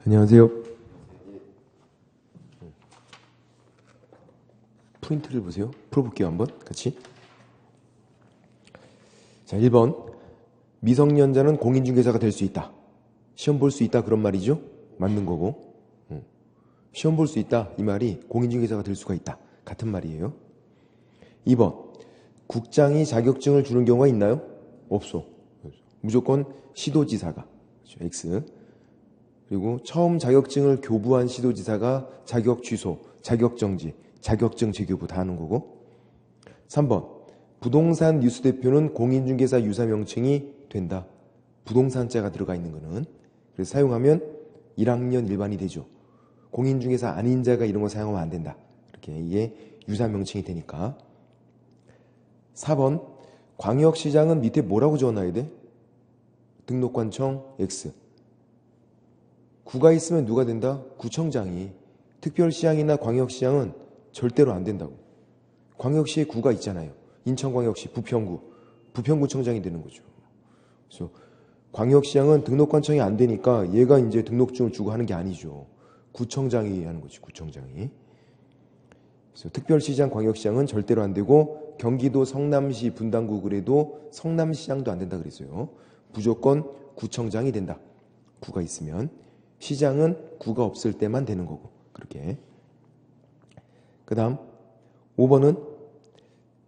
안녕하세요. 프린트를 보세요. 풀어볼게요, 한번 같이. 자, 1번. 미성년자는 공인중개사가 될 수 있다. 시험 볼 수 있다, 그런 말이죠? 맞는 거고. 시험 볼 수 있다, 이 말이 공인중개사가 될 수가 있다, 같은 말이에요. 2번. 국장이 자격증을 주는 경우가 있나요? 없어. 무조건 시도지사가. 그렇죠, X. 그리고 처음 자격증을 교부한 시도지사가 자격 취소, 자격 정지, 자격증 재교부 다 하는 거고. 3번. 부동산 뉴스대표는 공인중개사 유사 명칭이 된다. 부동산자가 들어가 있는 거는. 그래서 사용하면 1학년 일반이 되죠. 공인중개사 아닌 자가 이런 거 사용하면 안 된다. 이렇게 이게 유사 명칭이 되니까. 4번. 광역시장은 밑에 뭐라고 적어놔야 돼? 등록관청 X. 구가 있으면 누가 된다? 구청장이. 특별시장이나 광역시장은 절대로 안 된다고. 광역시에 구가 있잖아요. 인천광역시 부평구, 부평구청장이 되는 거죠. 그래서 광역시장은 등록관청이 안 되니까 얘가 이제 등록증을 주고 하는 게 아니죠. 구청장이 하는 거지, 구청장이. 그래서 특별시장, 광역시장은 절대로 안 되고, 경기도 성남시 분당구 그래도 성남시장도 안 된다 그랬어요. 무조건 구청장이 된다. 구가 있으면. 시장은 구가 없을 때만 되는 거고. 그렇게. 그 다음 5번은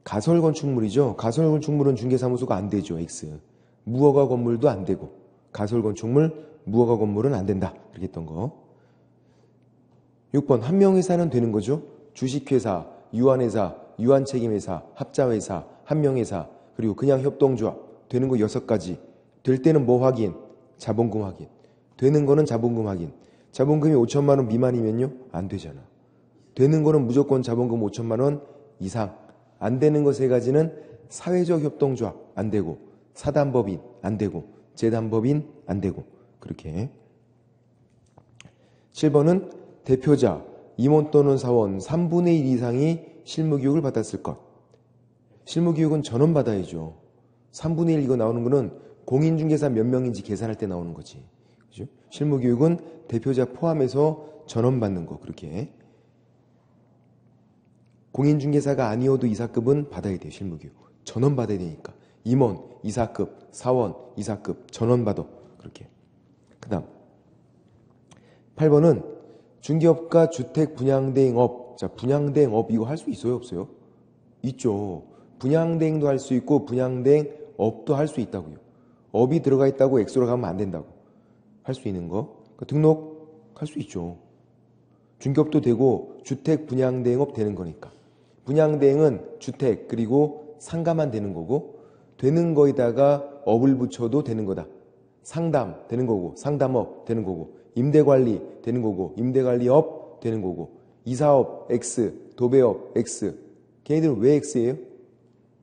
가설건축물이죠. 가설건축물은 중개사무소가 안 되죠. X. 무허가 건물도 안 되고, 가설건축물, 무허가 건물은 안 된다. 이렇게 했던 거. 6번 한명회사는 되는 거죠. 주식회사, 유한회사, 유한책임회사, 합자회사, 한명회사, 그리고 그냥 협동조합 되는 거 6가지. 될 때는 뭐 확인? 자본금 확인. 되는 거는 자본금 확인. 자본금이 5천만 원 미만이면요? 안 되잖아. 되는 거는 무조건 자본금 5천만 원 이상. 안 되는 거 3가지는 사회적 협동조합 안 되고, 사단법인 안 되고, 재단법인 안 되고. 그렇게. 7번은 대표자, 임원 또는 사원 3분의 1 이상이 실무교육을 받았을 것. 실무교육은 전원 받아야죠. 3분의 1 이거 나오는 거는 공인중개사 몇 명인지 계산할 때 나오는 거지. 그죠? 실무교육은 대표자 포함해서 전원 받는 거. 그렇게. 공인중개사가 아니어도 이사급은 받아야 돼요. 실무교육. 전원 받아야 되니까. 임원, 이사급, 사원, 이사급, 전원 받아. 그렇게. 그 다음 8번은 중개업과 주택 분양대행업. 자, 분양대행업 이거 할 수 있어요? 없어요? 있죠. 분양대행도 할 수 있고 분양대행업도 할 수 있다고요. 업이 들어가 있다고 X로 가면 안 된다고. 할 수 있는 거. 그러니까 등록할 수 있죠. 중개업도 되고 주택 분양대행업 되는 거니까. 분양대행은 주택 그리고 상가만 되는 거고, 되는 거에다가 업을 붙여도 되는 거다. 상담 되는 거고, 상담업 되는 거고, 임대관리 되는 거고, 임대관리업 되는 거고, 이사업 X, 도배업 X. 걔네들은 왜 X예요?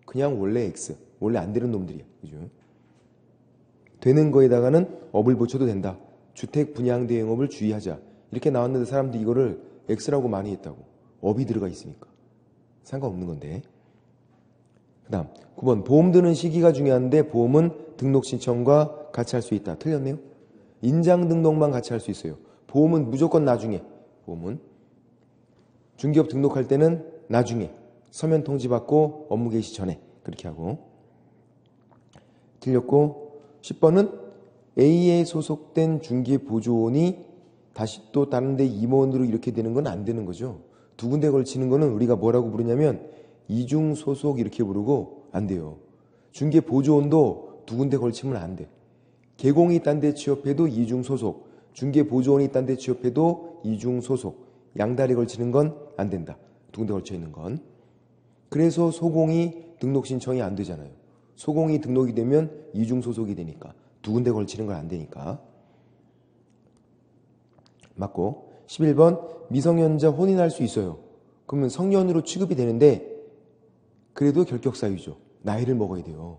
그냥 원래 X. 원래 안 되는 놈들이야. 그죠? 되는 거에다가는 업을 붙여도 된다. 주택 분양대행업을 주의하자. 이렇게 나왔는데 사람들이 이거를 X라고 많이 했다고. 업이 들어가 있으니까. 상관없는 건데. 그 다음 9번 보험 드는 시기가 중요한데 보험은 등록 신청과 같이 할 수 있다. 틀렸네요. 인장 등록만 같이 할 수 있어요. 보험은 무조건 나중에. 보험은 중개업 등록할 때는 나중에 서면 통지받고 업무 개시 전에 그렇게 하고. 틀렸고 10번은 A에 소속된 중개보조원이 다시 또 다른 데 임원으로 이렇게 되는 건 안 되는 거죠. 두 군데 걸치는 거는 우리가 뭐라고 부르냐면 이중소속 이렇게 부르고 안 돼요. 중개보조원도 두 군데 걸치면 안 돼. 개공이 딴 데 취업해도 이중소속, 중개보조원이 딴 데 취업해도 이중소속. 양다리 걸치는 건 안 된다. 두 군데 걸쳐 있는 건. 그래서 소공이 등록 신청이 안 되잖아요. 소공이 등록이 되면 이중소속이 되니까. 두 군데 걸치는 건 안 되니까. 맞고. 11번 미성년자 혼인할 수 있어요. 그러면 성년으로 취급이 되는데 그래도 결격사유죠. 나이를 먹어야 돼요.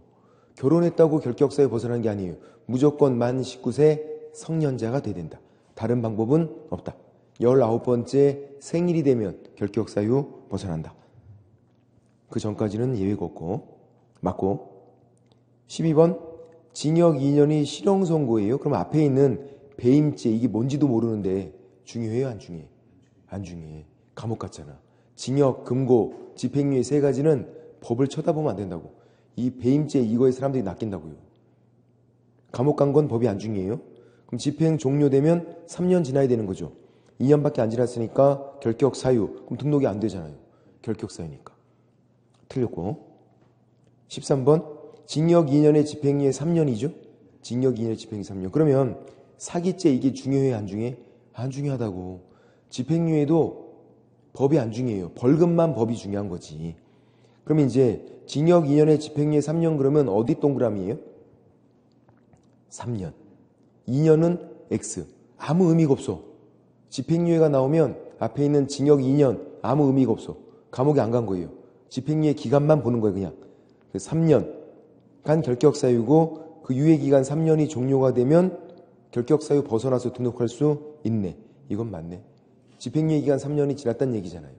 결혼했다고 결격사유 벗어나는 게 아니에요. 무조건 만 19세 성년자가 돼야 된다. 다른 방법은 없다. 19번째 생일이 되면 결격사유 벗어난다. 그 전까지는 예외가 없고. 맞고. 12번 징역 2년이 실형 선고예요. 그럼 앞에 있는 배임죄 이게 뭔지도 모르는데 중요해요, 안 중요해? 안 중요해. 감옥 갔잖아. 징역, 금고, 집행유예 세 가지는 법을 쳐다보면 안 된다고. 이 배임죄 이거에 사람들이 낚인다고요. 감옥 간 건 법이 안 중요해요? 그럼 집행 종료되면 3년 지나야 되는 거죠. 2년밖에 안 지났으니까 결격 사유. 그럼 등록이 안 되잖아요. 결격 사유니까. 틀렸고. 13번 징역 2년에 집행유예 3년이죠. 징역 2년에 집행유예 3년. 그러면 사기죄 이게 중요해, 안 중요해? 안 중요하다고. 집행유예도 법이 안 중요해요. 벌금만 법이 중요한 거지. 그러면 이제 징역 2년에 집행유예 3년 그러면 어디 동그라미예요? 3년. 2년은 X. 아무 의미가 없어. 집행유예가 나오면 앞에 있는 징역 2년 아무 의미가 없어. 감옥에 안 간 거예요. 집행유예 기간만 보는 거예요, 그냥. 3년간 결격사유고 그 유예기간 3년이 종료가 되면 결격사유 벗어나서 등록할 수 있네. 이건 맞네. 집행유예 기간 3년이 지났다는 얘기잖아요.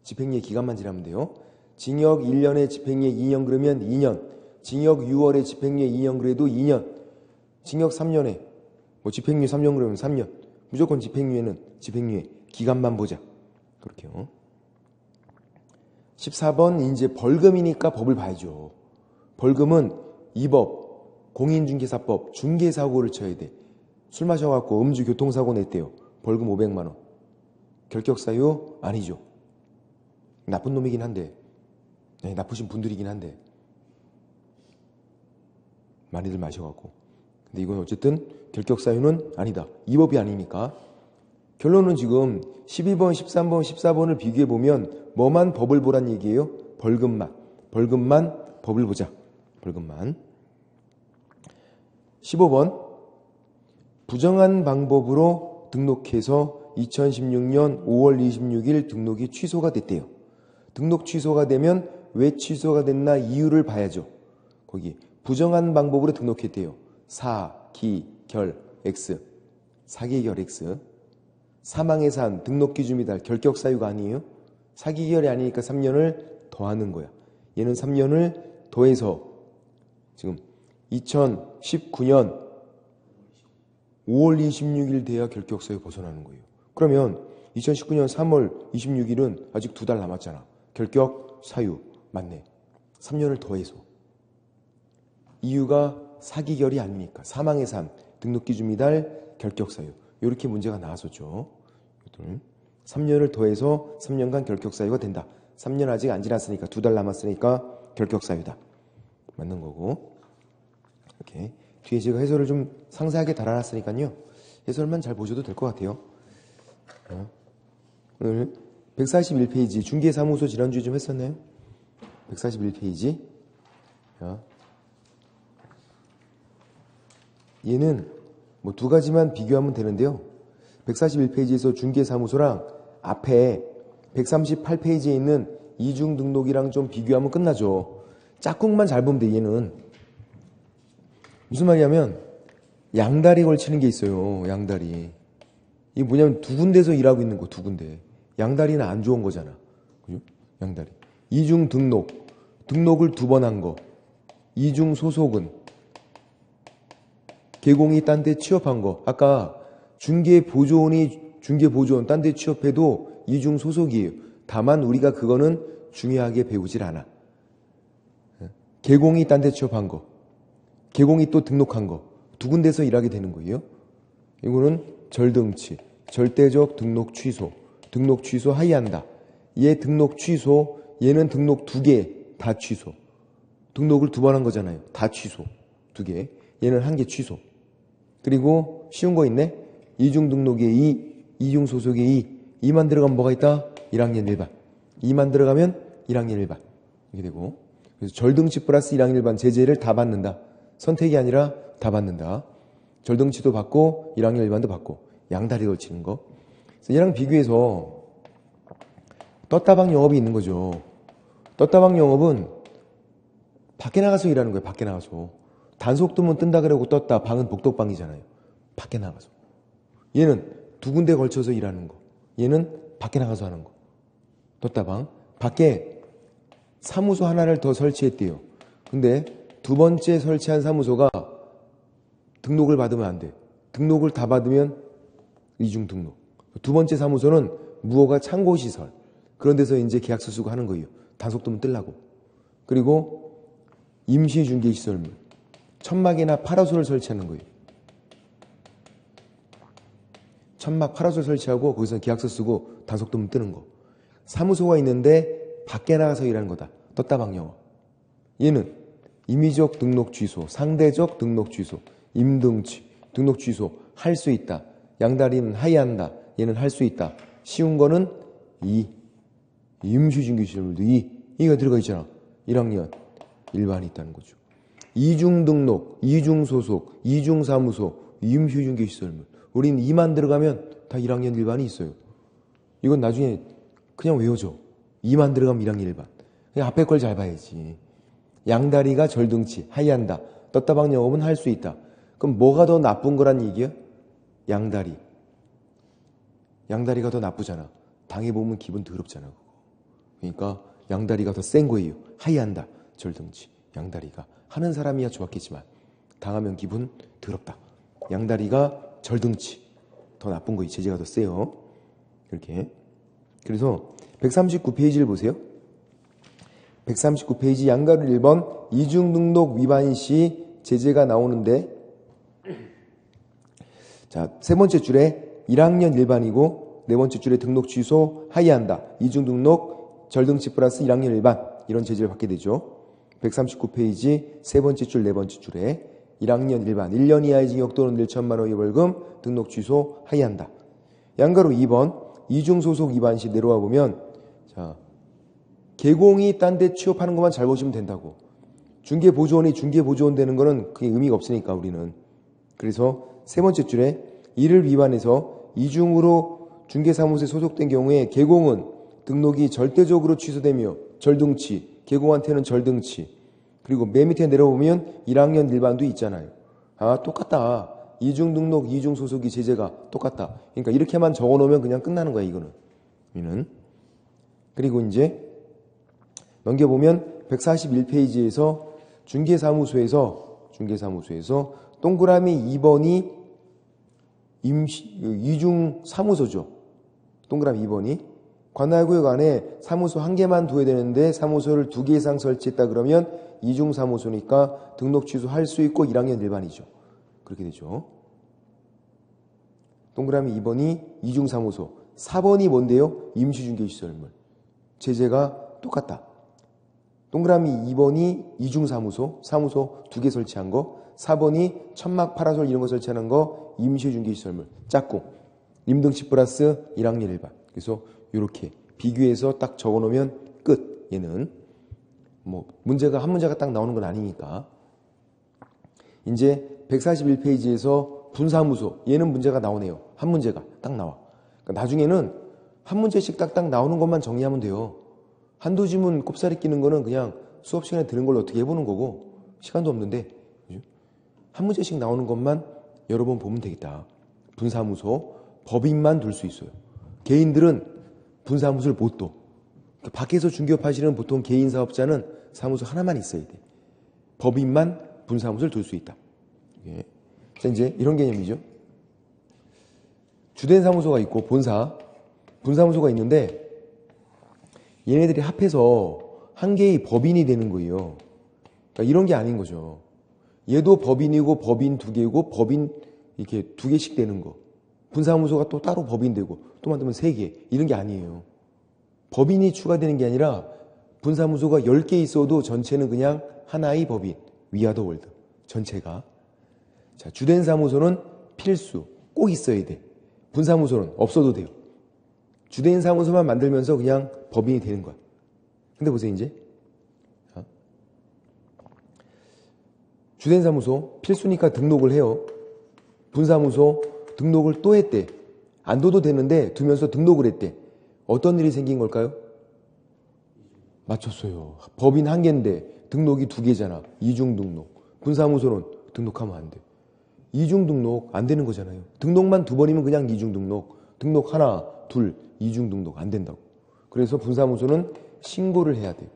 집행유예 기간만 지나면 돼요. 징역 1년에 집행유예 2년 그러면 2년. 징역 6월에 집행유예 2년 그래도 2년. 징역 3년에 뭐 집행유예 3년 그러면 3년. 무조건 집행유예는 집행유예 기간만 보자. 그렇게요. 14번 이제 벌금이니까 법을 봐야죠. 벌금은 이 법, 공인중개사법, 중개사고를 쳐야 돼. 술 마셔갖고 음주 교통사고 냈대요. 벌금 500만 원. 결격사유 아니죠. 나쁜 놈이긴 한데, 네, 나쁘신 분들이긴 한데 많이들 마셔갖고. 근데 이건 어쨌든 결격사유는 아니다. 이 법이 아니니까. 결론은 지금 12번, 13번, 14번을 비교해보면 뭐만 법을 보란 얘기예요? 벌금만. 벌금만 법을 보자. 벌금만. 15번 부정한 방법으로 등록해서 2016년 5월 26일 등록이 취소가 됐대요. 등록 취소가 되면 왜 취소가 됐나 이유를 봐야죠. 거기 부정한 방법으로 등록했대요. 사, 기, 결, X. 사기결 X. 사망의 산, 등록기준이다. 결격사유가 아니에요. 사기결이 아니니까 3년을 더하는 거야. 얘는 3년을 더해서 지금 2019년 5월 26일 돼야 결격사유 벗어나는 거예요. 그러면 2019년 3월 26일은 아직 2달 남았잖아. 결격사유 맞네. 3년을 더해서. 이유가 사기결이 아니니까. 사망의 산, 등록기준이달, 결격사유. 이렇게 문제가 나왔었죠. 3년을 더해서 3년간 결격사유가 된다. 3년 아직 안 지났으니까 2달 남았으니까 결격사유다. 맞는 거고. 이렇게 뒤에 제가 해설을 좀 상세하게 달아놨으니까요. 해설만 잘 보셔도 될 것 같아요. 오늘 141페이지 중개사무소 지난주에 좀 했었나요? 141페이지. 얘는 뭐 2가지만 비교하면 되는데요. 141페이지에서 중개사무소랑 앞에 138페이지에 있는 이중등록이랑 좀 비교하면 끝나죠. 짝꿍만 잘 보면 돼, 얘는. 무슨 말이냐면 양다리 걸치는 게 있어요. 양다리. 이게 뭐냐면 2군데서 일하고 있는 거, 2군데. 양다리는 안 좋은 거잖아. 그죠? 양다리. 이중등록. 등록을 2번 한 거. 이중소속은 개공이 딴 데 취업한 거. 아까 중개보조원 딴 데 취업해도 이중소속이에요. 다만 우리가 그거는 중요하게 배우질 않아. 개공이 딴 데 취업한 거. 개공이 또 등록한 거. 2군데서 일하게 되는 거예요. 이거는 절등치. 절대적 등록 취소. 등록 취소 하이한다. 얘 등록 취소. 얘는 등록 2개 다 취소. 등록을 2번 한 거잖아요. 다 취소. 2개. 얘는 1개 취소. 그리고 쉬운 거 있네. 이중등록의 2, 이중소속의 2. 2만 들어가면 뭐가 있다? 1학년 1반. 2만 들어가면 1학년 1반. 이렇게 되고. 그래서 절등치 플러스 1학년 1반 제재를 다 받는다. 선택이 아니라 다 받는다. 절등치도 받고 1학년 1반도 받고. 양다리 걸치는 거. 그래서 얘랑 비교해서 떴다방 영업이 있는 거죠. 떴다방 영업은 밖에 나가서 일하는 거예요. 밖에 나가서. 단속도면 뜬다 그러고 떴다. 방은 복덕방이잖아요. 밖에 나가서. 얘는 2군데 걸쳐서 일하는 거. 얘는 밖에 나가서 하는 거. 떴다방. 밖에 사무소 하나를 더 설치했대요. 근데 2번째 설치한 사무소가 등록을 받으면 안 돼. 등록을 다 받으면 이중 등록. 두 번째 사무소는 무허가 창고시설. 그런 데서 이제 계약서 쓰고 하는 거예요. 단속도면 뜰라고. 그리고 임시중개시설물. 천막이나 파라솔을 설치하는 거예요. 천막 파라솔 설치하고 거기서 계약서 쓰고 단속도면 뜨는 거. 사무소가 있는데 밖에 나가서 일하는 거다. 떴다방 영어. 얘는 임의적 등록 취소, 상대적 등록 취소, 임등치, 등록 취소 할 수 있다. 양다리는 하이한다. 얘는 할 수 있다. 쉬운 거는 임시중개시설물도 이가 들어가 있잖아. 1학년 일반이 있다는 거죠. 이중등록, 이중소속, 이중사무소, 임시중개시설물. 우린 2만 들어가면 다 1학년 일반이 있어요. 이건 나중에 그냥 외워줘. 2만 들어가면 1학년 일반. 그냥 앞에 걸 잘 봐야지. 양다리가 절등치, 하이한다. 떴다방 영업은 할 수 있다. 그럼 뭐가 더 나쁜 거란 얘기야? 양다리. 양다리가 더 나쁘잖아. 당해보면 기분 더럽잖아. 그거. 그러니까 양다리가 더 센 거예요. 하이한다. 절등치. 양다리가. 하는 사람이야 좋았겠지만 당하면 기분 더럽다. 양다리가 절등치. 더 나쁜 거예요. 제재가 더 세요. 이렇게. 그래서 139페이지를 보세요. 139페이지 양가로 1번 이중등록 위반 시 제재가 나오는데 자, 세 번째 줄에 1학년 일반이고 네 번째 줄에 등록 취소 하이한다. 이중등록 절등치 플러스 1학년 일반 이런 제재를 받게 되죠. 139페이지 세 번째 줄 네 번째 줄에 1학년 일반 1년 이하의 징역 또는 1천만 원의 벌금 등록 취소 하이한다. 양가로 2번 이중소속 위반 시 내려와 보면 자 개공이 딴 데 취업하는 것만 잘 보시면 된다고. 중개보조원이 중개보조원 되는 거는 그게 의미가 없으니까 우리는. 그래서 세 번째 줄에 이를 위반해서 이중으로 중개사무소에 소속된 경우에 개공은 등록이 절대적으로 취소되며 절등치, 개공한테는 절등치. 그리고 맨 밑에 내려보면 1학년 일반도 있잖아요. 아 똑같다. 이중등록, 이중소속이 제재가 똑같다. 그러니까 이렇게만 적어놓으면 그냥 끝나는 거야 이거는. 그리고 이제 넘겨보면 141페이지에서 중개사무소에서 동그라미 2번이 이중사무소죠. 동그라미 2번이 관할구역 안에 사무소 한 개만 둬야 되는데 사무소를 2개 이상 설치했다 그러면 이중사무소니까 등록 취소할 수 있고 1학년 일반이죠. 그렇게 되죠. 동그라미 2번이 이중사무소 4번이 뭔데요? 임시중개시설물 제재가 똑같다. 동그라미 2번이 이중사무소, 사무소 2개 설치한 거, 4번이 천막, 파라솔 이런 거 설치하는 거, 임시중개시설물, 짝꿍, 임등치 플러스 1학년 일반. 그래서 이렇게 비교해서 딱 적어놓으면 끝. 얘는 뭐 문제가 한 문제가 딱 나오는 건 아니니까. 이제 141페이지에서 분사무소, 얘는 문제가 나오네요. 한 문제가 딱 나와. 그러니까 나중에는 한 문제씩 딱딱 나오는 것만 정리하면 돼요. 한두 지문 꼽사리 끼는 거는 그냥 수업 시간에 들은 걸로 어떻게 해보는 거고 시간도 없는데 그죠? 한 문제씩 나오는 것만 여러 번 보면 되겠다. 분사무소 법인만 둘 수 있어요. 개인들은 분사무소를 못 둬. 그러니까 밖에서 중개업 하시는 보통 개인 사업자는 사무소 하나만 있어야 돼. 법인만 분사무소를 둘 수 있다. 예. 자, 이제 이런 개념이죠. 주된 사무소가 있고 분사무소가 있는데 얘네들이 합해서 한 개의 법인이 되는 거예요. 그러니까 이런 게 아닌 거죠. 얘도 법인이고 법인 2개고 법인 이렇게 2개씩 되는 거. 분사무소가 또 따로 법인 되고 또 만들면 3개. 이런 게 아니에요. 법인이 추가되는 게 아니라 분사무소가 10개 있어도 전체는 그냥 하나의 법인. 위아더 월드. 전체가. 자, 주된 사무소는 필수. 꼭 있어야 돼. 분사무소는 없어도 돼요. 주된 사무소만 만들면서 그냥 법인이 되는 거야. 근데 보세요, 이제. 주된 사무소 필수니까 등록을 해요. 분사무소 등록을 또 했대. 안 둬도 되는데 두면서 등록을 했대. 어떤 일이 생긴 걸까요? 맞췄어요. 법인 1개인데 등록이 2개잖아. 이중등록. 분사무소는 등록하면 안 돼. 이중등록 안 되는 거잖아요. 등록만 2번이면 그냥 이중등록. 등록 하나, 둘, 이중등록 안 된다고. 그래서 분사무소는 신고를 해야 돼요.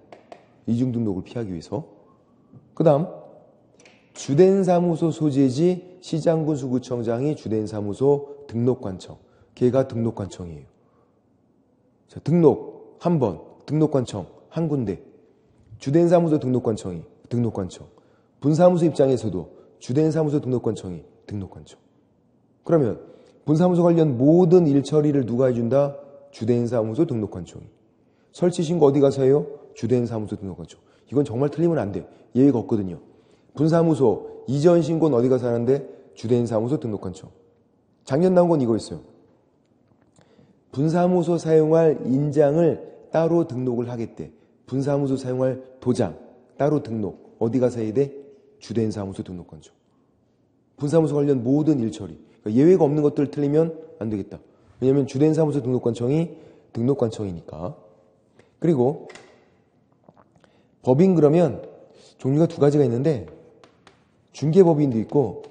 이중등록을 피하기 위해서. 그 다음 주된 사무소 소재지 시장군수구청장이 주된 사무소 등록관청. 걔가 등록관청이에요. 자, 등록 한 번, 등록관청 한 군데. 주된 사무소 등록관청. 분사무소 입장에서도 주된 사무소 등록관청이 등록관청. 그러면 분사무소 관련 모든 일 처리를 누가 해준다? 주된 사무소 등록관청이. 설치 신고 어디 가서 해요? 주된 사무소 등록관청. 이건 정말 틀리면 안 돼. 예의가 없거든요. 분사무소 이전 신고는 어디 가서 하는데? 주된 사무소 등록관청. 작년 나온 건 이거 있어요. 분사무소 사용할 인장을 따로 등록을 하겠대. 분사무소 사용할 도장 따로 등록. 어디 가서 해야 돼? 주된 사무소 등록관청. 분사무소 관련 모든 일 처리. 그러니까 예외가 없는 것들 틀리면 안 되겠다. 왜냐하면 주된 사무소 등록관청이 등록관청이니까. 그리고 법인 그러면 종류가 두 가지가 있는데 중개법인도 있고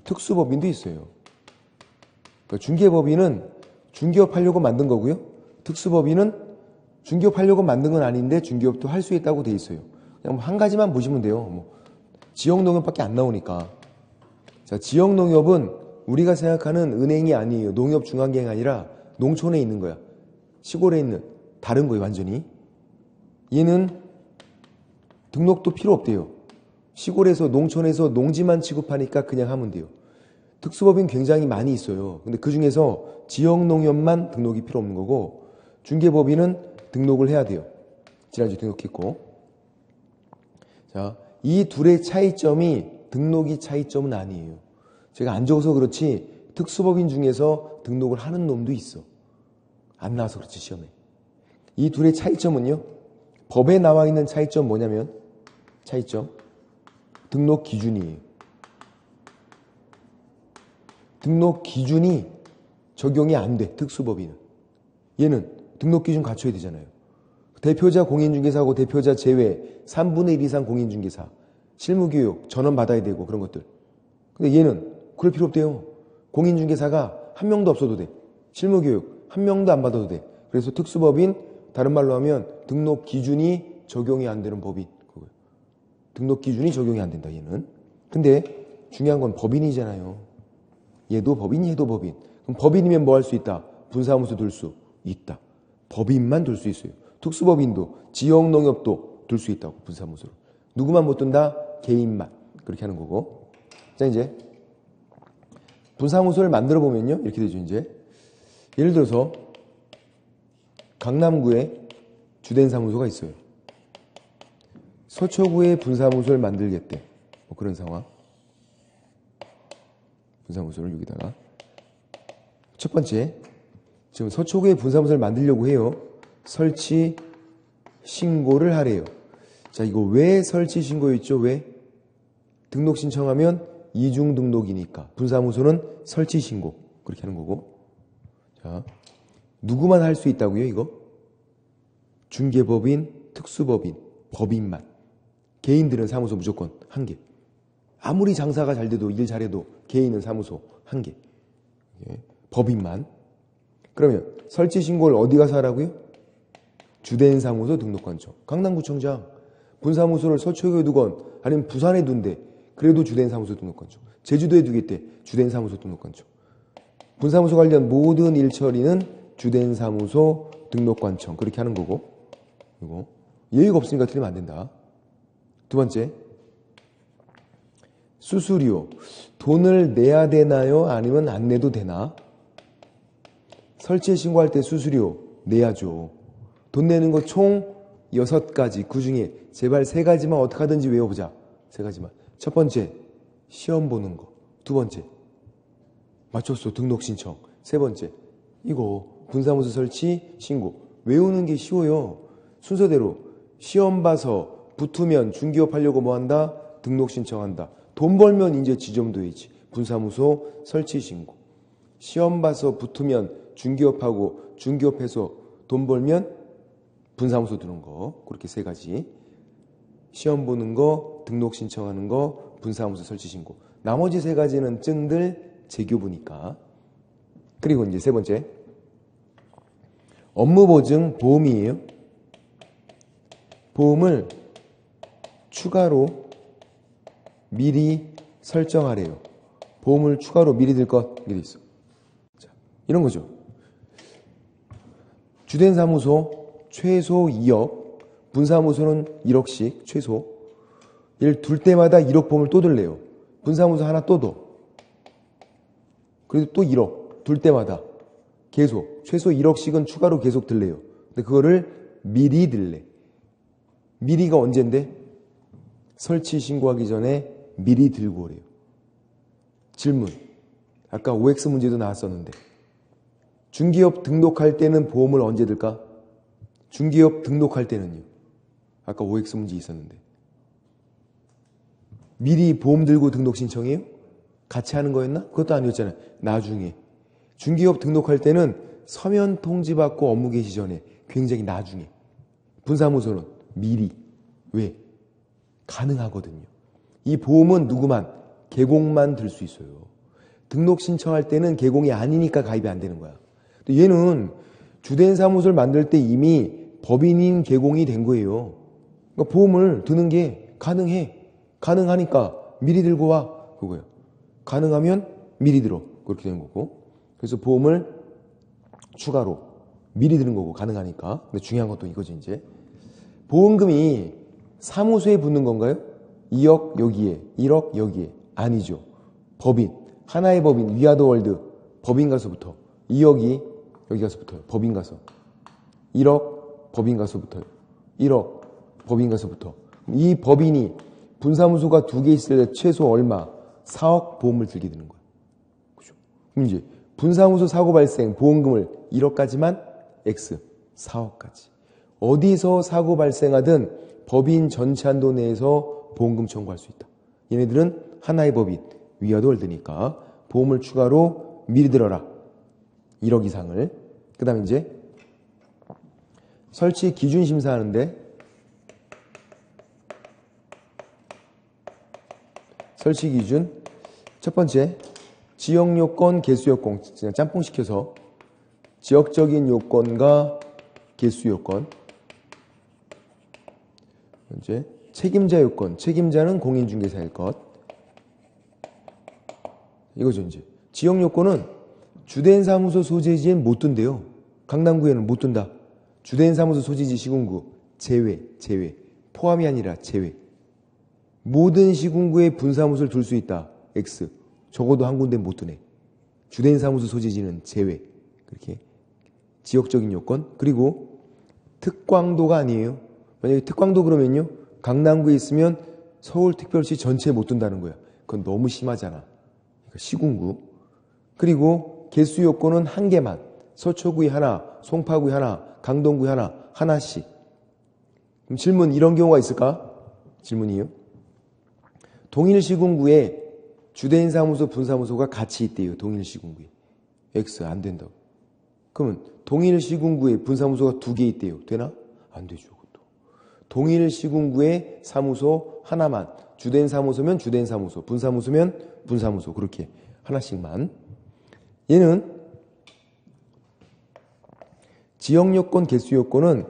특수법인도 있어요. 그러니까 중개법인은 중개업 하려고 만든 거고요. 특수법인은 중개업 하려고 만든 건 아닌데 중개업도 할 수 있다고 돼 있어요. 그냥 한 가지만 보시면 돼요. 지역농협밖에 안 나오니까. 자, 지역농협은 우리가 생각하는 은행이 아니에요. 농협중앙은행이 아니라 농촌에 있는 거야. 시골에 있는 다른 거예요. 완전히. 얘는 등록도 필요 없대요. 시골에서 농촌에서 농지만 취급하니까 그냥 하면 돼요. 특수법인 굉장히 많이 있어요. 근데 그 중에서 지역농협만 등록이 필요 없는 거고 중개법인은 등록을 해야 돼요. 지난주에 등록했고. 자, 이 둘의 차이점이 등록이 차이점은 아니에요. 제가 안 적어서 그렇지 특수법인 중에서 등록을 하는 놈도 있어. 안 나와서 그렇지 시험에. 이 둘의 차이점은요. 법에 나와 있는 차이점 뭐냐면 차이점 등록 기준이에요. 등록 기준이 적용이 안 돼. 특수법인은. 얘는 등록 기준 갖춰야 되잖아요. 대표자 공인중개사하고 대표자 제외 3분의 1 이상 공인중개사 실무교육 전원 받아야 되고 그런 것들. 근데 얘는 그럴 필요 없대요. 공인중개사가 한 명도 없어도 돼. 실무교육 한 명도 안 받아도 돼. 그래서 특수법인 다른 말로 하면 등록 기준이 적용이 안 되는 법인. 그거예요. 등록 기준이 적용이 안 된다 얘는. 근데 중요한 건 법인이잖아요. 얘도 법인 얘도 법인. 그럼 법인이면 뭐 할 수 있다? 분사무소 둘 수 있다. 법인만 둘 수 있어요. 특수법인도 지역농협도 둘 수 있다고 분사무소로. 누구만 못 둔다? 개인만. 그렇게 하는 거고. 자 이제 분사무소를 만들어 보면요 이렇게 되죠. 이제 예를 들어서 강남구에 주된 사무소가 있어요. 서초구에 분사무소를 만들겠대. 뭐 그런 상황. 분사무소를 여기다가 첫 번째 지금 서초구에 분사무소를 만들려고 해요. 설치 신고를 하래요. 자 이거 왜 설치 신고였죠? 왜? 등록 신청하면 이중 등록이니까 분사무소는 설치 신고 그렇게 하는 거고. 자 누구만 할 수 있다고요? 이거 중개법인, 특수법인, 법인만. 개인들은 사무소 무조건 한 개. 아무리 장사가 잘 돼도 일 잘해도 개인은 사무소 한 개. 법인만. 그러면 설치 신고를 어디 가서 하라고요? 주된 사무소 등록관청. 강남구청장. 분사무소를 서초구에 두건 아니면 부산에 둔대. 그래도 주된 사무소 등록관청. 제주도에 두겠대. 주된 사무소 등록관청. 분사무소 관련 모든 일 처리는 주된 사무소 등록관청. 그렇게 하는 거고. 이거 예의가 없으니까 틀리면 안 된다. 두 번째. 수수료. 돈을 내야 되나요? 아니면 안 내도 되나? 설치 신고할 때 수수료 내야죠. 돈 내는 거 총 6가지. 그 중에 제발 3가지만 어떻게 하든지 외워보자. 3가지만. 첫 번째, 시험 보는 거. 두 번째, 맞췄어. 등록 신청. 세 번째, 이거 분사무소 설치 신고. 외우는 게 쉬워요. 순서대로 시험 봐서 붙으면 중개업 하려고 뭐 한다? 등록 신청한다. 돈 벌면 이제 지점도이지. 분사무소 설치 신고. 시험 봐서 붙으면 중개업하고 중개업해서 돈 벌면 분사무소 두는 거. 그렇게 3가지. 시험 보는 거, 등록 신청하는 거, 분사무소 설치 신고. 나머지 3가지는 증들 재교부니까. 그리고 이제 세 번째. 업무보증 보험이에요. 보험을 추가로 미리 설정하래요. 보험을 추가로 미리 들 것 이렇게 돼 있어. 자, 이런 거죠. 주된 사무소 최소 2억, 분사무소는 1억씩 최소. 얘를 둘 때마다 1억 보험을 또 들래요. 분사무소 하나 또 둬. 그래도 또 1억 둘 때마다 계속 최소 1억씩은 추가로 계속 들래요. 근데 그거를 미리 들래. 미리가 언젠데? 설치 신고하기 전에 미리 들고 오래요. 질문. 아까 OX 문제도 나왔었는데 중기업 등록할 때는 보험을 언제 들까? 중기업 등록할 때는요. 아까 OX 문제 있었는데 미리 보험 들고 등록 신청해요? 같이 하는 거였나? 그것도 아니었잖아요. 나중에. 중기업 등록할 때는 서면 통지받고 업무 개시 전에, 굉장히 나중에. 분사무소는 미리. 왜? 가능하거든요. 이 보험은 누구만? 개공만 들 수 있어요. 등록 신청할 때는 개공이 아니니까 가입이 안 되는 거야. 근데 얘는 주된 사무소를 만들 때 이미 법인인 개공이 된 거예요. 그러니까 보험을 드는 게 가능해. 가능하니까 미리 들고 와. 그거예요. 가능하면 미리 들어. 그렇게 된 거고. 그래서 보험을 추가로 미리 드는 거고, 가능하니까. 근데 중요한 것도 이거지, 이제. 보험금이 사무소에 붙는 건가요? 2억 여기에, 1억 여기에. 아니죠. 법인. 하나의 법인, 위아더월드. 법인 가서 붙어. 2억이 여기 가서 붙어요. 법인 가서. 1억 법인 가서 붙어요. 1억 법인 가서 붙어. 이 법인이 분사무소가 2개 있을 때 최소 얼마? 4억 보험을 들게 되는 거예요. 그죠? 그럼 이제 분사무소 사고 발생 보험금을 1억까지만 X 4억까지. 어디서 사고 발생하든 법인 전체 한도 내에서 보험금 청구할 수 있다. 얘네들은 하나의 법인, 위아더월드니까 보험을 추가로 미리 들어라. 1억 이상을. 그 다음에 이제 설치 기준 심사하는데, 설치 기준 첫 번째, 지역 요건, 개수 요건. 그냥 짬뽕 시켜서 지역적인 요건과 개수 요건. 이제 책임자 요건. 책임자는 공인중개사일 것. 이거죠, 이제. 지역 요건은 주된 사무소 소재지엔 못 둔대요. 강남구에는 못 둔다. 주된 사무소 소재지 시군구 제외. 포함이 아니라 제외. 모든 시군구에 분사무소를 둘 수 있다. X. 적어도 한 군데 못 두네. 주된 사무소 소재지는 제외. 그렇게 지역적인 요건. 그리고 특광도가 아니에요. 만약에 특광도 그러면요, 강남구에 있으면 서울특별시 전체에 못 둔다는 거야. 그건 너무 심하잖아. 그러니까 시군구. 그리고 개수 요건은 한 개만. 서초구에 하나, 송파구에 하나, 강동구에 하나, 하나씩. 그럼 질문, 이런 경우가 있을까? 질문이요. 동일시군구에 주된 사무소, 분사무소가 같이 있대요. 동일시군구에. X 안 된다고. 그러면 동일시군구에 분사무소가 2개 있대요. 되나? 안 되죠. 그것도. 동일시군구에 사무소 하나만. 주된 사무소면 주된 사무소, 분사무소면 분사무소. 그렇게 하나씩만. 얘는 지역요건, 개수요건은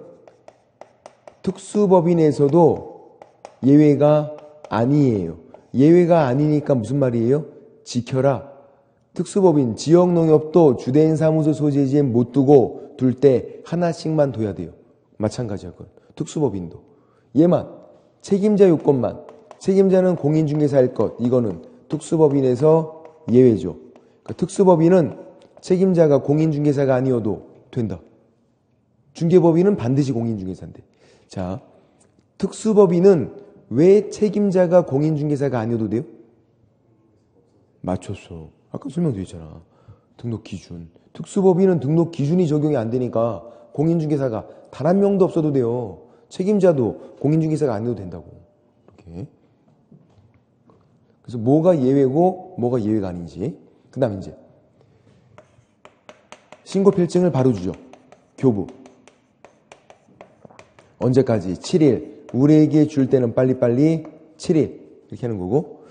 특수법인에서도 예외가 아니에요. 예외가 아니니까 무슨 말이에요? 지켜라. 특수법인, 지역농협도 주된 사무소 소재지엔 못 두고 둘 때 하나씩만 둬야 돼요. 마찬가지야, 그건. 특수법인도. 얘만, 책임자 요건만. 책임자는 공인중개사일 것. 이거는 특수법인에서 예외죠. 그러니까 특수법인은 책임자가 공인중개사가 아니어도 된다. 중개법인은 반드시 공인중개사인데. 자, 특수법인은 왜 책임자가 공인중개사가 아니어도 돼요? 맞췄어. 아까 설명드렸잖아. 등록 기준. 특수법인은 등록 기준이 적용이 안 되니까 공인중개사가 단 한 명도 없어도 돼요. 책임자도 공인중개사가 아니어도 된다고. 이렇게. 그래서 뭐가 예외고 뭐가 예외가 아닌지. 그 다음에 이제 신고 필증을 바로 주죠. 교부. 언제까지? 7일. 우리에게 줄 때는 빨리빨리 7일. 이렇게 하는 거고.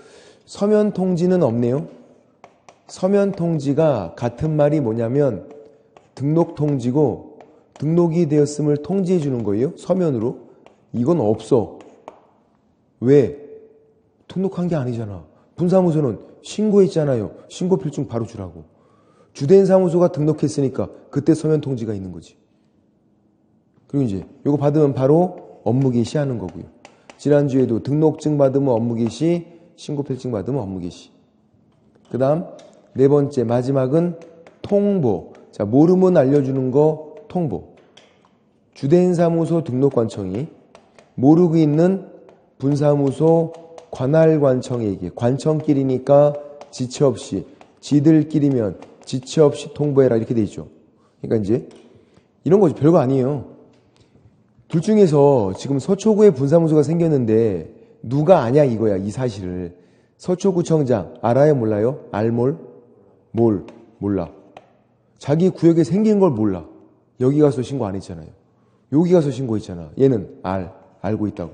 서면 통지는 없네요. 서면 통지가 같은 말이 뭐냐면 등록 통지고 등록이 되었음을 통지해 주는 거예요. 서면으로. 이건 없어. 왜? 등록한 게 아니잖아. 분사무소는 신고했잖아요. 신고 필증 바로 주라고. 주된 사무소가 등록했으니까 그때 서면 통지가 있는 거지. 그리고 이제 요거 받으면 바로 업무 개시하는 거고요. 지난주에도 등록증 받으면 업무 개시, 신고 필증 받으면 업무 개시. 그 다음 네 번째 마지막은 통보. 자, 모르면 알려주는 거 통보. 주된 사무소 등록관청이 모르고 있는 분사무소 관할관청에게, 관청끼리니까 지체 없이, 지들끼리면 지체 없이 통보해라 이렇게 돼 있죠. 그러니까 이제 이런 거죠. 별거 아니에요. 둘 중에서 지금 서초구에 분사무소가 생겼는데 누가 아냐 이거야. 이 사실을. 서초구청장 알아요 몰라요? 알몰? 몰라. 자기 구역에 생긴 걸 몰라. 여기 가서 신고 안 했잖아요. 여기 가서 신고했잖아. 얘는 알고 있다고.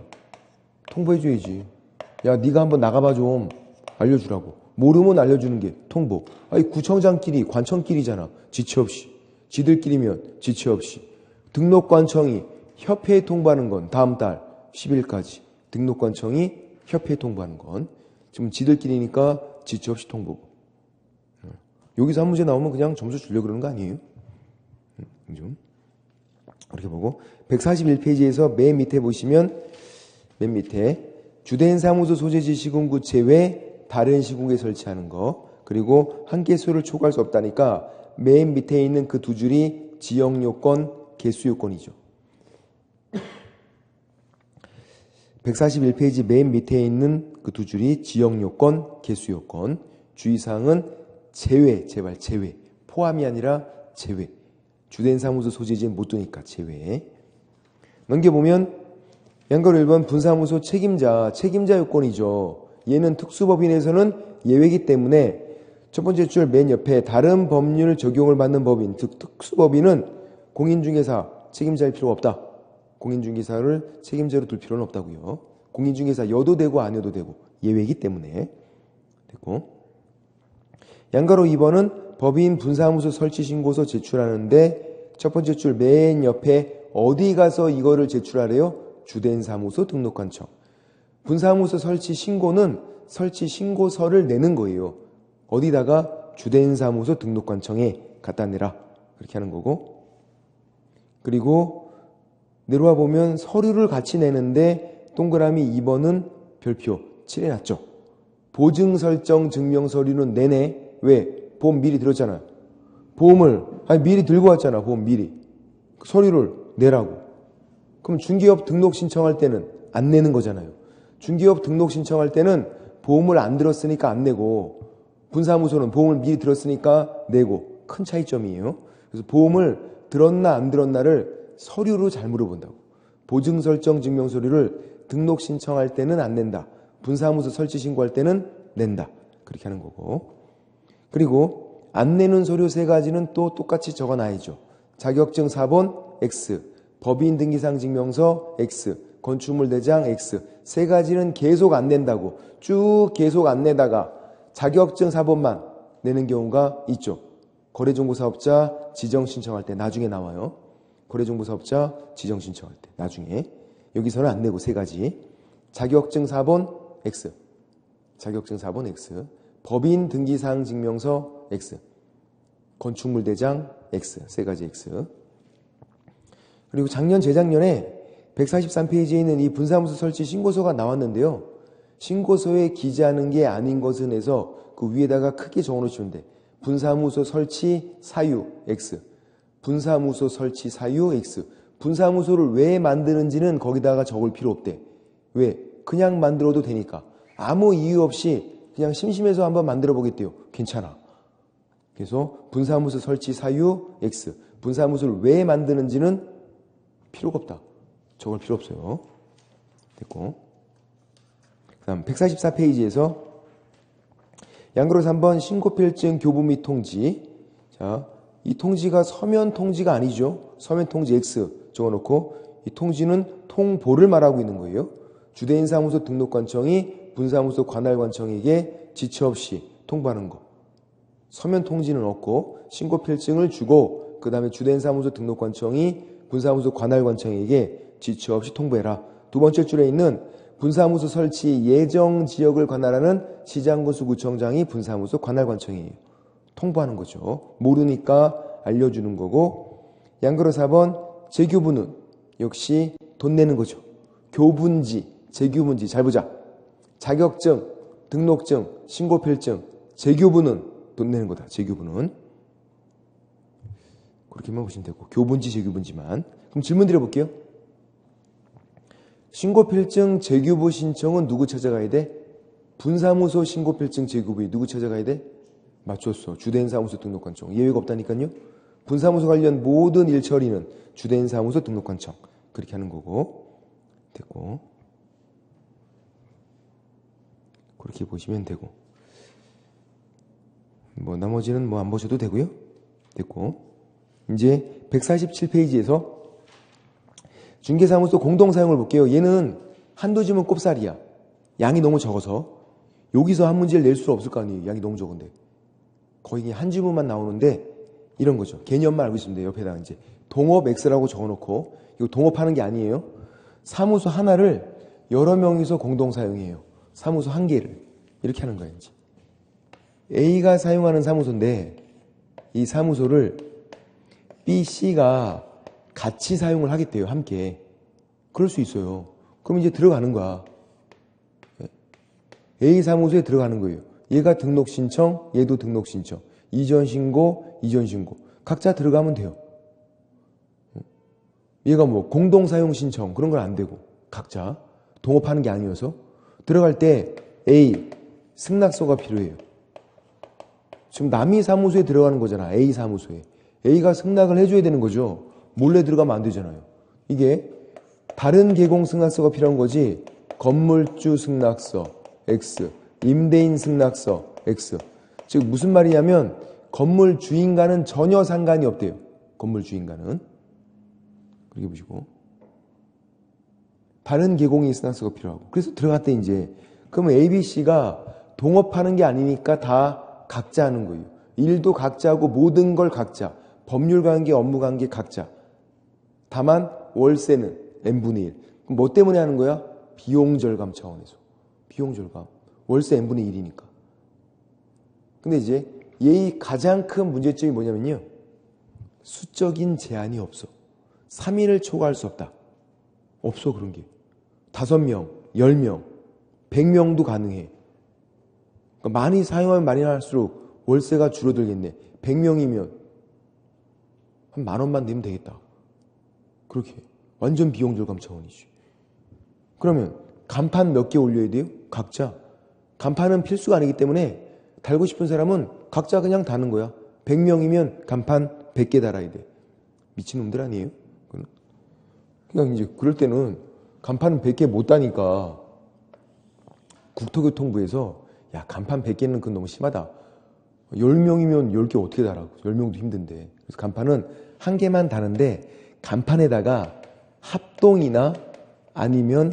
통보해줘야지. 야, 네가 한번 나가봐 좀 알려주라고. 모르면 알려주는 게 통보. 아니 구청장끼리 관청끼리잖아. 지체 없이. 지들끼리면 지체 없이. 등록관청이 협회에 통보하는 건 다음 달 10일까지. 등록관청이 협회에 통보하는 건 지금 지들끼리니까 지체 없이 통보고. 여기서 한 문제 나오면 그냥 점수 주려고 그러는 거 아니에요? 좀 그렇게 보고 141페이지에서 맨 밑에 보시면 맨 밑에 주된 사무소 소재지 시군구 제외 다른 시군구에 설치하는 거 그리고 한 개수를 초과할 수 없다니까 맨 밑에 있는 그 두 줄이 지역요건 개수요건이죠. 141페이지 맨 밑에 있는 그 두 줄이 지역요건 개수요건 주의사항은 제외 포함이 아니라 제외 주된 사무소 소재지는 못 두니까 제외. 넘겨보면 양가로 1번 분사무소 책임자 요건이죠. 얘는 특수법인에서는 예외이기 때문에 첫 번째 줄 맨 옆에 다른 법률 적용을 받는 법인 즉 특수법인은 공인중개사 책임자일 필요가 없다. 공인중개사를 책임자로 둘 필요는 없다고요. 공인중개사 여도 되고 아니어도 되고 예외이기 때문에 됐고. 양가로 2번은 법인 분사무소 설치 신고서 제출하는데 첫 번째 줄 맨 옆에 어디 가서 이거를 제출하래요? 주된 사무소 등록관청. 분사무소 설치 신고는 설치 신고서를 내는 거예요. 어디다가? 주된 사무소 등록관청에 갖다 내라. 그렇게 하는 거고. 그리고 내려와 보면 서류를 같이 내는데 동그라미 2번은 별표 칠해놨죠. 보증 설정 증명 서류는 내내. 왜? 보험 미리 들었잖아요. 보험을 미리 들고 왔잖아. 보험 미리. 서류를 내라고. 그럼 중개업 등록 신청할 때는 안 내는 거잖아요. 중개업 등록 신청할 때는 보험을 안 들었으니까 안 내고 분사무소는 보험을 미리 들었으니까 내고 큰 차이점이에요. 그래서 보험을 들었나 안 들었나를 서류로 잘 물어본다고. 보증 설정 증명 서류를 등록 신청할 때는 안 낸다. 분사무소 설치 신고할 때는 낸다. 그렇게 하는 거고. 그리고 안 내는 서류 세 가지는 또 똑같이 적어놔야죠. 자격증 4번 X, 법인 등기상 증명서 X, 건축물 대장 X. 세 가지는 계속 안 낸다고. 쭉 계속 안 내다가 자격증 4번만 내는 경우가 있죠. 거래정보사업자 지정 신청할 때 나중에 나와요. 거래정보사업자 지정 신청할 때 나중에. 여기서는 안 내고 세 가지. 자격증 4번 X, 자격증 4번 X, 법인 등기사항 증명서 X, 건축물 대장 X, 세 가지 X. 그리고 작년 재작년에 143페이지에 있는 이 분사무소 설치 신고서가 나왔는데요. 신고서에 기재하는 게 아닌 것은 해서 그 위에다가 크게 적어놓으시면 돼. 분사무소 설치 사유 X, 분사무소 설치 사유 X. 분사무소를 왜 만드는지는 거기다가 적을 필요 없대. 왜? 그냥 만들어도 되니까. 아무 이유 없이 그냥 심심해서 한번 만들어 보겠대요. 괜찮아. 그래서 분사무소 설치 사유 X. 분사무소를 왜 만드는지는 필요가 없다. 적을 필요 없어요. 됐고. 그 다음 144페이지에서 양그로 3번 신고필증 교부 및 통지. 자, 이 통지가 서면 통지가 아니죠. 서면 통지 X 적어놓고 이 통지는 통보를 말하고 있는 거예요. 주된 사무소 등록관청이 분사무소 관할관청에게 지체 없이 통보하는 거. 서면 통지는 없고 신고필증을 주고 그 다음에 주된 사무소 등록관청이 분사무소 관할관청에게 지체 없이 통보해라. 두 번째 줄에 있는 분사무소 설치 예정 지역을 관할하는 시장군수구청장이 분사무소 관할관청이에요. 통보하는 거죠. 모르니까 알려주는 거고. 양그로 4번 재교부는 역시 돈 내는 거죠. 교분지, 재교분지 잘 보자. 자격증, 등록증, 신고필증, 재교부는 돈 내는 거다. 재교부는. 그렇게만 보시면 되고 교분지, 재교분지만. 그럼 질문 드려볼게요. 신고필증, 재교부 신청은 누구 찾아가야 돼? 분사무소 신고필증, 재교부에 누구 찾아가야 돼? 맞췄어. 주된 사무소 등록관청. 예외가 없다니까요. 분사무소 관련 모든 일 처리는 주된 사무소 등록관청. 그렇게 하는 거고. 됐고. 그렇게 보시면 되고. 뭐 나머지는 뭐 안 보셔도 되고요. 됐고. 이제 147페이지에서 중개사무소 공동사용을 볼게요. 얘는 한두 지면 꼽살이야. 양이 너무 적어서 여기서 한 문제를 낼 수 없을 거 아니에요. 양이 너무 적은데. 거의 한 지문만 나오는데 이런 거죠. 개념만 알고 있으면 돼요. 옆에다가 이제 동업 X라고 적어놓고 이거 동업하는 게 아니에요. 사무소 하나를 여러 명이서 공동사용해요. 사무소 한 개를. 이렇게 하는 거예요. 이제. A가 사용하는 사무소인데 이 사무소를 B, C가 같이 사용을 하겠대요. 함께. 그럴 수 있어요. 그럼 이제 들어가는 거야. A 사무소에 들어가는 거예요. 얘가 등록 신청, 얘도 등록 신청. 이전 신고, 이전 신고. 각자 들어가면 돼요. 얘가 뭐 공동 사용 신청 그런 건 안 되고 각자 동업하는 게 아니어서 들어갈 때 A 승낙서가 필요해요. 지금 남이 사무소에 들어가는 거잖아. A 사무소에. A가 승낙을 해줘야 되는 거죠. 몰래 들어가면 안 되잖아요. 이게 다른 개공 승낙서가 필요한 거지. 건물주 승낙서 X, 임대인 승낙서 X. 즉 무슨 말이냐면 건물 주인과는 전혀 상관이 없대요. 건물 주인과는. 그렇게 보시고. 다른 개공인 승낙서가 필요하고. 그래서 들어갔대 이제. 그러면 A, B, C가 동업하는 게 아니니까 다 각자 하는 거예요. 일도 각자 하고 모든 걸 각자. 법률관계, 업무관계 각자. 다만 월세는 n분의 1. 그럼 뭐 때문에 하는 거야? 비용 절감 차원에서. 비용 절감. 월세 n분의 1이니까. 근데 이제 얘의 가장 큰 문제점이 뭐냐면요. 수적인 제한이 없어. 3일을 초과할 수 없다. 없어 그런 게. 5명, 10명, 100명도 가능해. 그러니까 많이 사용하면 많이 할수록 월세가 줄어들겠네. 100명이면 한 10,000원만 내면 되겠다. 그렇게. 완전 비용 절감 차원이지. 그러면 간판 몇 개 올려야 돼요? 각자. 간판은 필수가 아니기 때문에 달고 싶은 사람은 각자 그냥 다는 거야. 100명이면 간판 100개 달아야 돼. 미친놈들 아니에요? 그러니까 이제 그럴 때는 간판은 100개 못 다니까 국토교통부에서 야 간판 100개는 그건 너무 심하다. 10명이면 10개 어떻게 달아? 10명도 힘든데. 그래서 간판은 한 개만 다는데 간판에다가 합동이나 아니면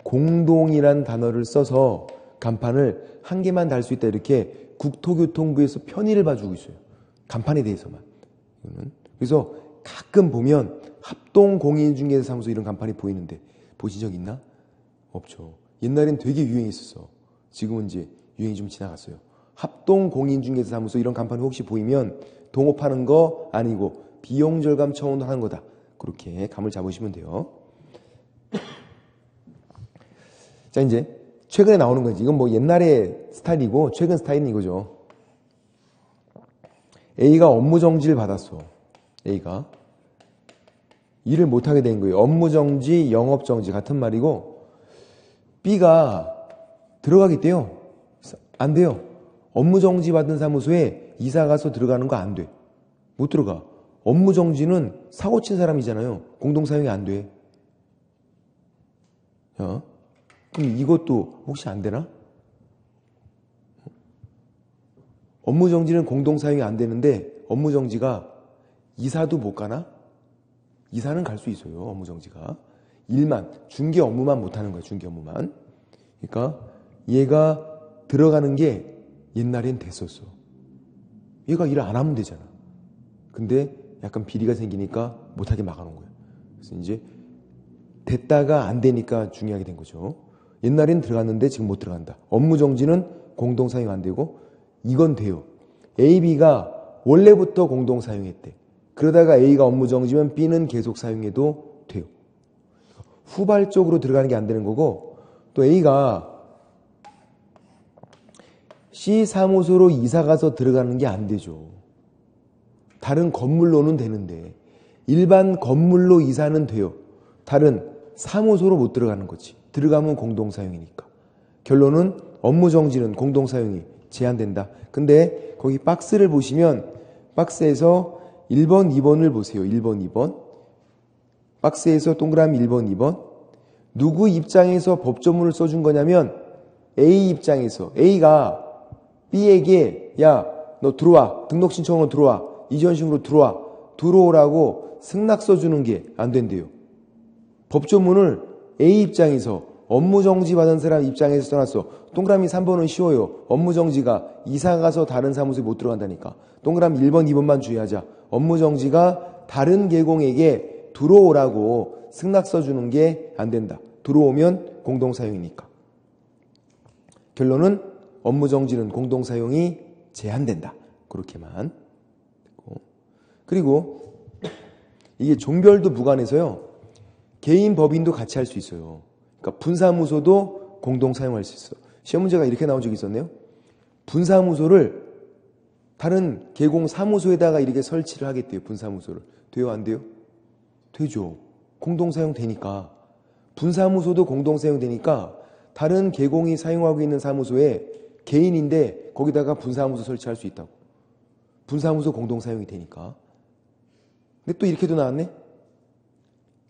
공동이란 단어를 써서 간판을 한 개만 달 수 있다. 이렇게 국토교통부에서 편의를 봐주고 있어요. 간판에 대해서만. 그래서 가끔 보면 합동공인중개사무소 이런 간판이 보이는데 보신 적 있나? 없죠. 옛날엔 되게 유행했었어. 지금은 이제 유행이 좀 지나갔어요. 합동공인중개사무소 이런 간판이 혹시 보이면 동업하는 거 아니고 비용 절감 차원으로 하는 거다. 그렇게 감을 잡으시면 돼요. 자, 이제 최근에 나오는 거지. 이건 뭐 옛날의 스타일이고 최근 스타일은 이거죠. A가 업무 정지를 받았어. A가 일을 못하게 된 거예요. 업무 정지, 영업 정지 같은 말이고 B가 들어가겠대요. 안 돼요. 업무 정지 받은 사무소에 이사 가서 들어가는 거 안 돼. 못 들어가. 업무 정지는 사고 친 사람이잖아요. 공동사용이 안 돼. 그럼 이것도 혹시 안 되나? 업무 정지는 공동사용이 안 되는데 업무 정지가 이사도 못 가나? 이사는 갈 수 있어요. 업무 정지가. 일만, 중개 업무만 못하는 거야. 중개 업무만. 그러니까 얘가 들어가는 게 옛날엔 됐었어. 얘가 일 안 하면 되잖아. 근데 약간 비리가 생기니까 못하게 막아놓은 거야. 그래서 이제 됐다가 안 되니까 중요하게 된 거죠. 옛날엔 들어갔는데 지금 못 들어간다. 업무 정지는 공동 사용 안 되고 이건 돼요. A, B가 원래부터 공동 사용했대. 그러다가 A가 업무 정지면 B는 계속 사용해도 돼요. 후발적으로 들어가는 게 안 되는 거고 또 A가 C 사무소로 이사 가서 들어가는 게 안 되죠. 다른 건물로는 되는데 일반 건물로 이사는 돼요. 다른 사무소로 못 들어가는 거지. 들어가면 공동 사용이니까. 결론은 업무 정지는 공동 사용이 제한된다. 근데 거기 박스를 보시면 박스에서 1번, 2번을 보세요. 1번, 2번. 박스에서 동그라미 1번, 2번. 누구 입장에서 법조문을 써준 거냐면 A 입장에서 A가 B에게 야, 너 들어와. 등록 신청으로 들어와. 이전식으로 들어와. 들어오라고 승낙 써주는 게 안 된대요. 법조문을 A 입장에서 업무 정지 받은 사람 입장에서 써놨어. 동그라미 3번은 쉬워요. 업무 정지가 이사 가서 다른 사무소에 못 들어간다니까. 동그라미 1번, 2번만 주의하자. 업무 정지가 다른 계공에게 들어오라고 승낙 써주는 게 안 된다. 들어오면 공동 사용이니까. 결론은 업무 정지는 공동 사용이 제한된다. 그렇게만. 그리고 이게 종별도 무관해서요. 개인 법인도 같이 할 수 있어요. 그러니까 분사무소도 공동 사용할 수 있어. 시험 문제가 이렇게 나온 적이 있었네요. 분사무소를 다른 계공 사무소에다가 이렇게 설치를 하겠대요. 분사무소를. 돼요? 안 돼요? 되죠. 공동 사용 되니까. 분사무소도 공동 사용 되니까 다른 계공이 사용하고 있는 사무소에 개인인데 거기다가 분사무소 설치할 수 있다고. 분사무소 공동 사용이 되니까. 근데 또 이렇게도 나왔네.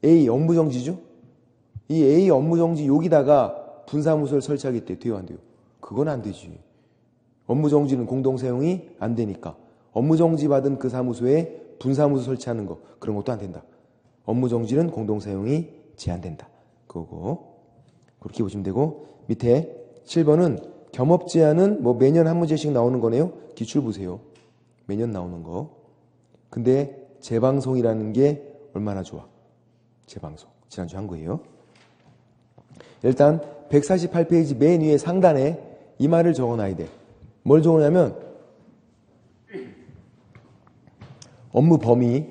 A 업무정지죠. 이 A 업무정지 여기다가 분사무소를 설치하겠대. 돼요? 안 돼요? 그건 안 되지. 업무정지는 공동 사용이 안 되니까. 업무정지 받은 그 사무소에 분사무소 설치하는 거 그런 것도 안 된다. 업무정지는 공동 사용이 제한된다. 그거고. 그렇게 보시면 되고 밑에 7번은 겸업 제한은 뭐 매년 한 문제씩 나오는 거네요. 기출 보세요. 매년 나오는 거. 근데 재방송이라는 게 얼마나 좋아. 재방송. 지난주에 한 거예요. 일단 148페이지 맨 위에 상단에 이 말을 적어놔야 돼. 뭘 적어냐면 업무 범위,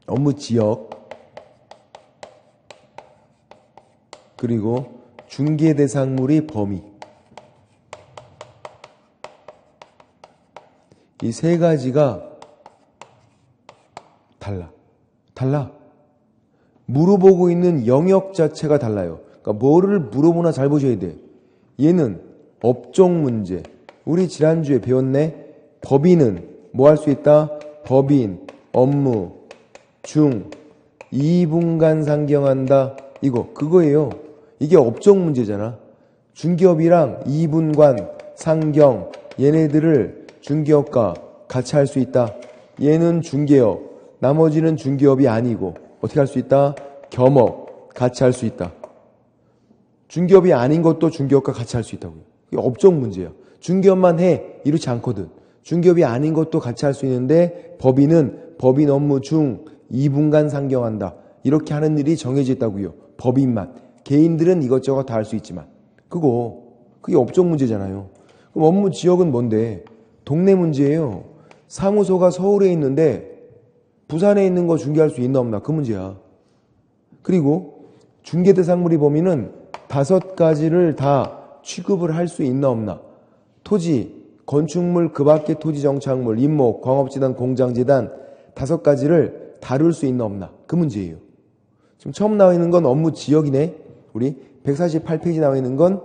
업무 지역, 그리고 중개 대상물의 범위. 이 세 가지가 달라. 물어보고 있는 영역 자체가 달라요. 그러니까 뭐를 물어보나 잘 보셔야 돼. 얘는 업종 문제. 우리 지난주에 배웠네. 법인은 뭐 할 수 있다? 법인, 업무, 중, 이분간 상경한다. 그거예요. 이게 업종 문제잖아. 중개업이랑 이분관, 상경, 얘네들을 중개업과 같이 할 수 있다. 얘는 중개업, 나머지는 중개업이 아니고 어떻게 할 수 있다? 겸업, 같이 할 수 있다. 중개업이 아닌 것도 중개업과 같이 할 수 있다고요. 이게 업종 문제야. 중개업만 해 이렇지 않거든. 중개업이 아닌 것도 같이 할 수 있는데 법인은 법인 업무 중 이분간 상경한다. 이렇게 하는 일이 정해져 있다고요. 법인만. 개인들은 이것저것 다 할 수 있지만. 그게 업종 문제잖아요. 그럼 업무 지역은 뭔데? 동네 문제예요. 사무소가 서울에 있는데 부산에 있는 거 중개할 수 있나 없나? 그 문제야. 그리고 중개대상물의 범위는 5가지를 다 취급을 할 수 있나 없나? 토지, 건축물, 그 밖의 토지정착물, 임목, 광업재단, 공장재단 5가지를 다룰 수 있나 없나? 그 문제예요. 지금 처음 나와 있는 건 업무 지역이네. 우리 148페이지 나와 있는 건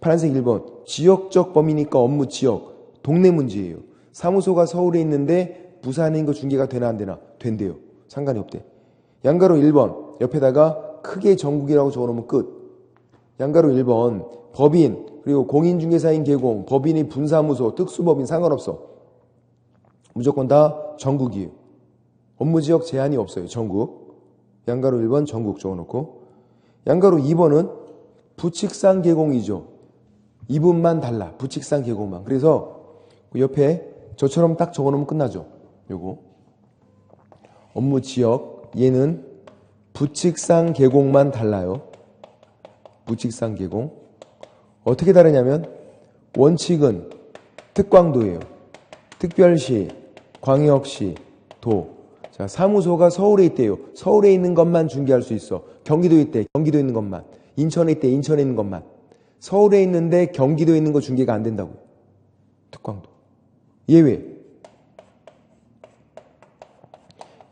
파란색 1번. 지역적 범위니까 업무 지역. 동네 문제예요. 사무소가 서울에 있는데 부산에 있는 거 중개가 되나 안 되나? 된대요. 상관이 없대. 양가로 1번. 옆에다가 크게 전국이라고 적어놓으면 끝. 양가로 1번. 법인, 그리고 공인중개사인 계공, 법인이 분사무소, 특수법인 상관없어. 무조건 다 전국이에요. 업무지역 제한이 없어요. 전국. 양가로 1번 전국 적어놓고. 양가로 2번은 부칙상 계공이죠. 이분만 달라. 부칙상 계공만. 그래서 옆에 저처럼 딱 적어놓으면 끝나죠. 요거. 업무지역, 얘는 부칙상 계곡만 달라요. 부칙상 계곡. 어떻게 다르냐면 원칙은 특광도예요. 특별시, 광역시, 도. 자, 사무소가 서울에 있대요. 서울에 있는 것만 중개할 수 있어. 경기도에 있대. 경기도에 있는 것만. 인천에 있대. 인천에 있는 것만. 서울에 있는데 경기도에 있는 거 중개가 안 된다고요. 특광도. 예외.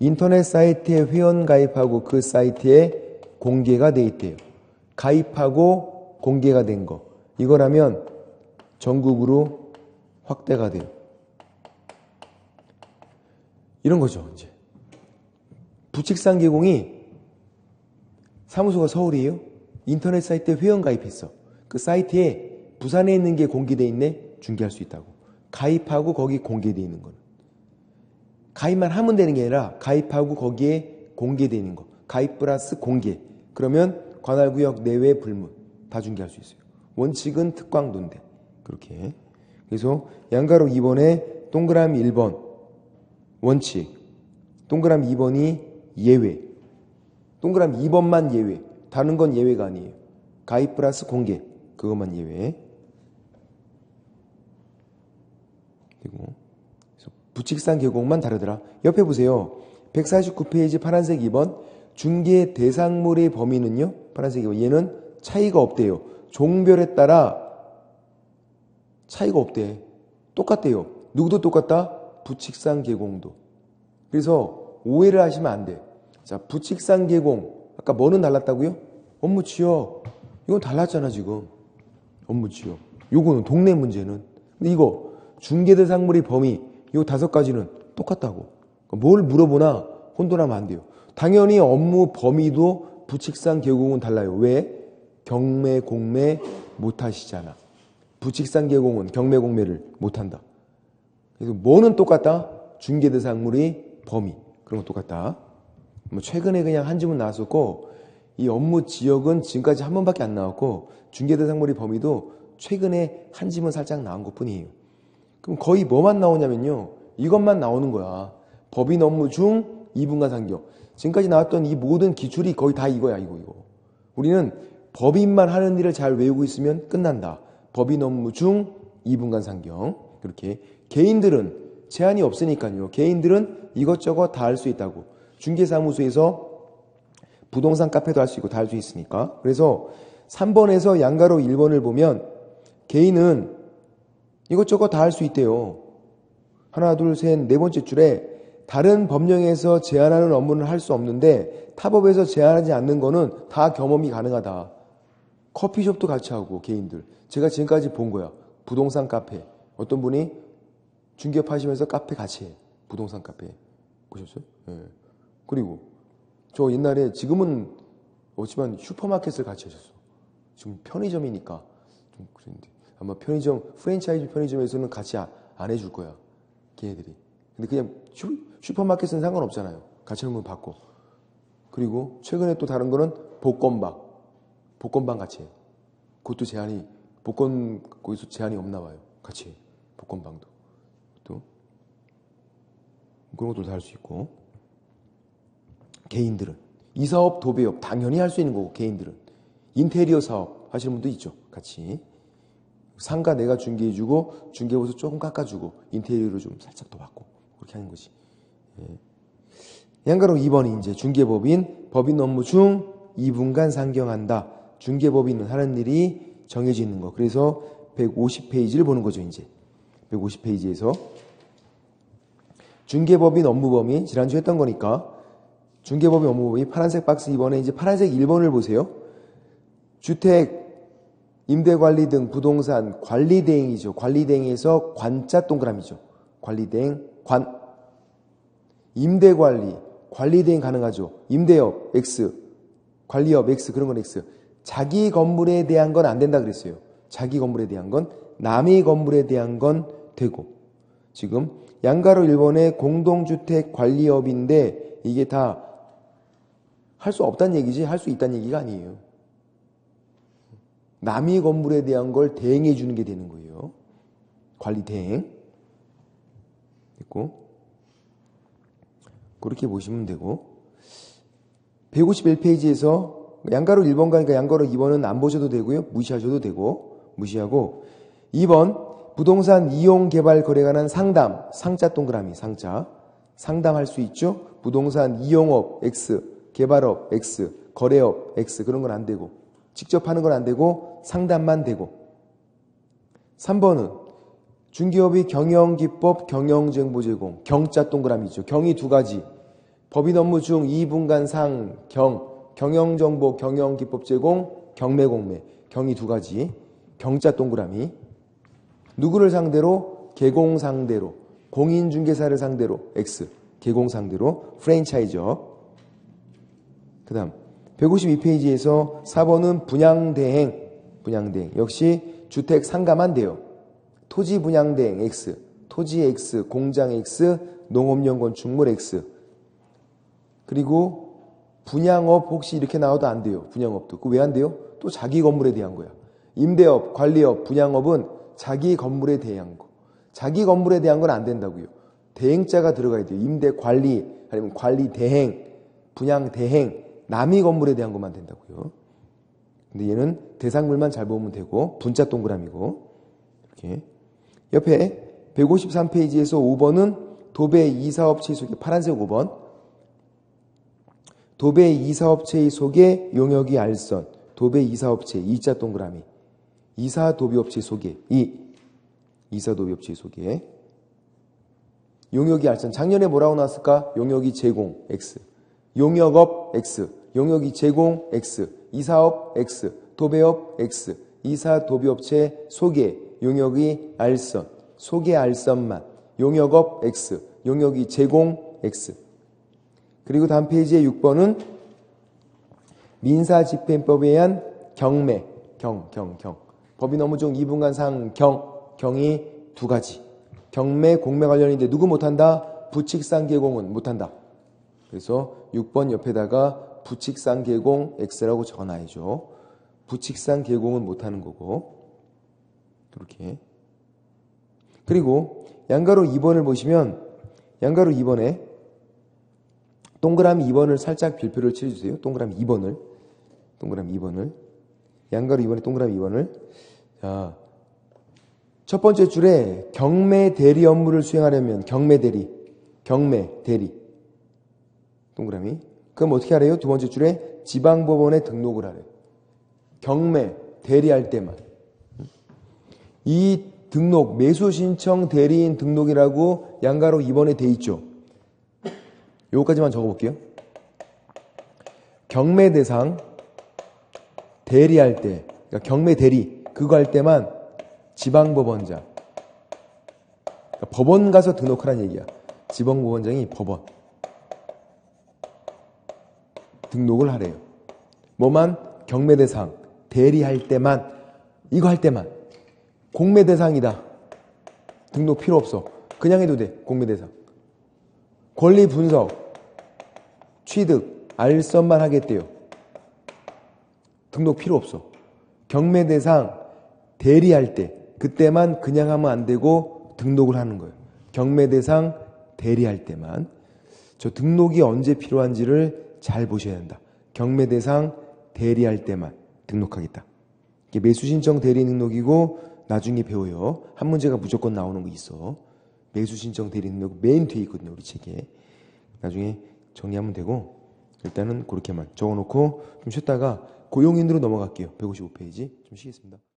인터넷 사이트에 회원 가입하고 그 사이트에 공개가 돼 있대요. 가입하고 공개가 된 거. 이거라면 전국으로 확대가 돼요. 이런 거죠, 이제. 부칙상 계공이 사무소가 서울이에요. 인터넷 사이트에 회원 가입했어. 그 사이트에 부산에 있는 게 공개돼 있네. 중개할 수 있다고. 가입하고 거기 공개돼 있는 거는. 가입만 하면 되는 게 아니라 가입하고 거기에 공개돼 있는 거. 가입 플러스 공개. 그러면 관할구역 내외 불문 다 중개할 수 있어요. 원칙은 특광도인데. 그렇게. 그래서 양가로 2번에 동그라미 1번 원칙. 동그라미 2번이 예외. 동그라미 2번만 예외. 다른 건 예외가 아니에요. 가입 플러스 공개. 그것만 예외. 그리고 부칙상 계곡만 다르더라. 옆에 보세요. 149페이지 파란색 2번. 중개 대상물의 범위는요. 파란색 2번. 얘는 차이가 없대요. 종별에 따라 차이가 없대. 똑같대요. 누구도 똑같다? 부칙상 계공도. 그래서 오해를 하시면 안 돼. 자, 부칙상 계공. 아까 뭐는 달랐다고요? 업무 취업. 이건 달랐잖아, 지금. 업무 취업. 요거는 동네 문제는. 근데 이거 중개 대상물의 범위. 요 5가지는 똑같다고. 뭘 물어보나 혼돈하면 안 돼요. 당연히 업무 범위도 부칙상 계공은 달라요. 왜? 경매, 공매 못 하시잖아. 부칙상 계공은 경매, 공매를 못 한다. 그래서 뭐는 똑같다? 중개 대상물의 범위. 그런 거 똑같다. 뭐 최근에 그냥 한 지문 나왔었고, 이 업무 지역은 지금까지 한 번밖에 안 나왔고, 중개 대상물의 범위도 최근에 한 지문 살짝 나온 것 뿐이에요. 그럼 거의 뭐만 나오냐면요. 이것만 나오는 거야. 법인 업무 중 2분간 상경. 지금까지 나왔던 이 모든 기출이 거의 다 이거야, 이거. 우리는 법인만 하는 일을 잘 외우고 있으면 끝난다. 법인 업무 중 2분간 상경. 그렇게. 개인들은 제한이 없으니까요. 개인들은 이것저것 다 할 수 있다고. 중개사무소에서 부동산 카페도 할 수 있고 다 할 수 있으니까. 그래서 3번에서 양가로 1번을 보면 개인은 이것저것 다 할 수 있대요. 하나, 둘, 셋, 네 번째 줄에 다른 법령에서 제한하는 업무는 할 수 없는데 타법에서 제한하지 않는 거는 다 겸업이 가능하다. 커피숍도 같이 하고 개인들. 제가 지금까지 본 거야. 부동산 카페. 어떤 분이 중개업 하시면서 카페 같이 해. 부동산 카페. 보셨어요? 예. 그리고 저 옛날에 지금은 없지만 슈퍼마켓을 같이 하셨어. 지금 편의점이니까 좀 그랬는데 아마 편의점 프랜차이즈 편의점에서는 같이 안 해줄 거야. 걔네들이. 근데 그냥 슈퍼마켓은 상관없잖아요. 같이 하면 받고. 그리고 최근에 또 다른 거는 복권방 같이 해. 그것도 제한이 복권 거기서 제한이 없나 봐요. 같이 해. 복권방도. 또 그런 것도 다 할 수 있고. 개인들은 이 사업 도배업 당연히 할 수 있는 거고 개인들은 인테리어 사업 하시는 분도 있죠. 같이 상가 내가 중개해주고 중개보수 조금 깎아주고 인테리어로 좀 살짝 더 받고 그렇게 하는 거지. 예. 양가로 2번이 이제 중개법인 법인 업무 중 2분간 상경한다. 중개법인은 하는 일이 정해져 있는 거. 그래서 150페이지를 보는 거죠. 이제 150페이지에서 중개법인 업무 범위 지난주에 했던 거니까 중개법인 업무 범위 파란색 박스 2번에 이제 파란색 1번을 보세요. 주택 임대관리 등 부동산 관리대행이죠. 관리대행에서 관자 동그라미죠. 관리대행 관 임대관리 관리대행 가능하죠. 임대업 X 관리업 X 그런 건 X. 자기 건물에 대한 건 안 된다 그랬어요. 자기 건물에 대한 건 남의 건물에 대한 건 되고 지금 양가로 1번의 공동주택 관리업인데 이게 다 할 수 없다는 얘기지 할 수 있다는 얘기가 아니에요. 남의 건물에 대한 걸 대행해 주는 게 되는 거예요. 관리 대행. 됐고. 그렇게 보시면 되고. 151페이지에서 양가로 1번 가니까 양가로 2번은 안 보셔도 되고요. 무시하셔도 되고, 무시하고 2번 부동산 이용 개발 거래에 관한 상담, 상자 동그라미, 상담할 수 있죠. 부동산 이용업 X, 개발업 X, 거래업 X 그런 건 안 되고 직접 하는 건 안 되고 상담만 되고 3번은 중개업의 경영기법, 경영정보 제공, 경자 동그라미죠. 경이 두 가지. 법인 업무 중 2분간 상, 경영정보, 경영기법 제공, 경매공매. 경이 두 가지. 경자 동그라미. 누구를 상대로? 개공 상대로. 공인중개사를 상대로. X. 개공 상대로. 프랜차이저. 그 다음 152페이지에서 4번은 분양대행. 역시 주택 상가만 돼요. 토지 분양대행 X, 토지 X, 공장 X, 농업용 건축물 X. 그리고 분양업 혹시 이렇게 나와도 안 돼요. 분양업도. 그 왜 안 돼요? 또 자기 건물에 대한 거야. 임대업, 관리업, 분양업은 자기 건물에 대한 거. 자기 건물에 대한 건 안 된다고요. 대행자가 들어가야 돼요. 임대 관리, 아니면 관리 대행, 분양 대행, 남의 건물에 대한 것만 된다고요. 근데 얘는 대상물만 잘 보면 되고 분자 동그라미고 이렇게. 옆에 153페이지에서 5번은 도배 이사업체 속의 파란색 5번. 도배 이사업체 속의 용역이 알선. 도배 이사업체 2자 동그라미. 이사도비업체 속에 이사도비업체 속에 용역이 알선. 작년에 뭐라고 나왔을까? 용역이 제공 X. 용역업 X. 용역이 제공 X. 이사업 X. 도배업 X. 이사도비업체 소개. 용역이 알선. 소개 알선만. 용역업 X. 용역이 제공 X. 그리고 다음 페이지에 6번은 민사집행법에 의한 경매. 경. 법인 업무 중 2분간 상 경이 두 가지. 경매, 공매 관련인데 누구 못한다? 부칙상개공은 못한다. 그래서 6번 옆에다가 부칙상개공 X라고 적어놔야죠. 부칙상개공은 못하는 거고. 이렇게. 그리고 양가로 2번을 보시면 양가로 2번에 동그라미 2번을 살짝 별표를 칠해주세요. 동그라미 2번을. 양가로 2번에 동그라미 2번을. 자, 첫 번째 줄에 경매 대리 업무를 수행하려면 경매 대리. 동그라미. 그럼 어떻게 하래요? 두 번째 줄에 지방법원에 등록을 하래요. 경매 대리할 때만. 이 등록, 매수신청 대리인 등록이라고 양가로 2번에 돼 있죠. 요거까지만 적어볼게요. 경매 대상 대리할 때, 그러니까 경매 대리 그거 할 때만 지방법원장, 그러니까 법원 가서 등록하라는 얘기야. 지방법원장이 법원 등록을 하래요. 뭐만? 경매 대상 대리할 때만, 이거 할 때만. 공매 대상이다. 등록 필요 없어. 그냥 해도 돼. 공매 대상. 권리 분석, 취득, 알선만 하겠대요. 등록 필요 없어. 경매 대상 대리할 때 그때만 그냥 하면 안 되고 등록을 하는 거예요. 경매 대상 대리할 때만. 저 등록이 언제 필요한지를 잘 보셔야 한다. 경매 대상 대리할 때만 등록하겠다. 이게 매수신청 대리 등록이고 나중에 배워요. 한 문제가 무조건 나오는 거 있어. 매수신청 대리 등록 맨 뒤에 있거든요. 우리 책에. 나중에 정리하면 되고 일단은 그렇게만 적어놓고 좀 쉬었다가 고용인으로 넘어갈게요. 155페이지 좀 쉬겠습니다.